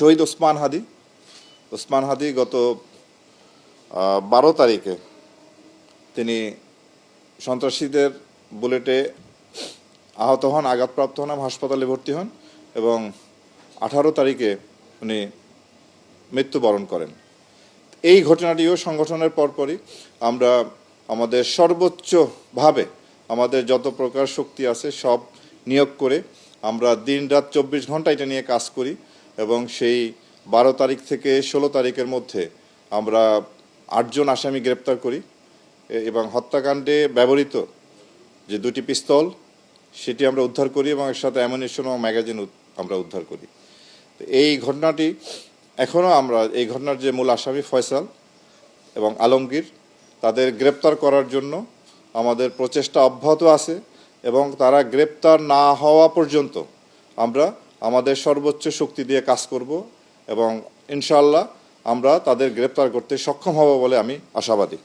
শহীদ ওসমান হাদি গত 12 তারিখে তিনি সন্ত্রাসীদের বুলেটে আহত হন, আঘাতপ্রাপ্ত হন, হাসপাতালে ভর্তি হন এবং 18 তারিখে উনি মৃত্যুবরণ করেন। এই ঘটনাটিও সংগঠনের পরপরই আমরা আমাদের সর্বোচ্চভাবে আমাদের যত প্রকার শক্তি আছে সব নিয়োগ করে আমরা দিন-রাত 24 ঘন্টা এটা নিয়ে কাজ করি এবং সেই 12 তারিখ থেকে 16 তারিখের মধ্যে আমরা 8 জন আসামি গ্রেপ্তার করি এবং হত্যাকাণ্ডে ব্যবহৃত যে 2টি পিস্তল সেটি আমরা উদ্ধার করি এবং এর সাথে অ্যামুনিশন ও ম্যাগাজিন আমরা উদ্ধার করি। এই ঘটনাটি এখনও আমরা এই ঘটনার যে মূল আসামি ফয়সাল এবং আলমগীর তাদের গ্রেপ্তার করার জন্য আমাদের প্রচেষ্টা অব্যাহত আছে এবং তারা গ্রেপ্তার না হওয়া পর্যন্ত আমরা আমাদের সর্বোচ্চ শক্তি দিয়ে কাজ করব এবং ইনশাআল্লাহ আমরা তাদের গ্রেপ্তার করতে সক্ষম হব বলে আমি আশাবাদী।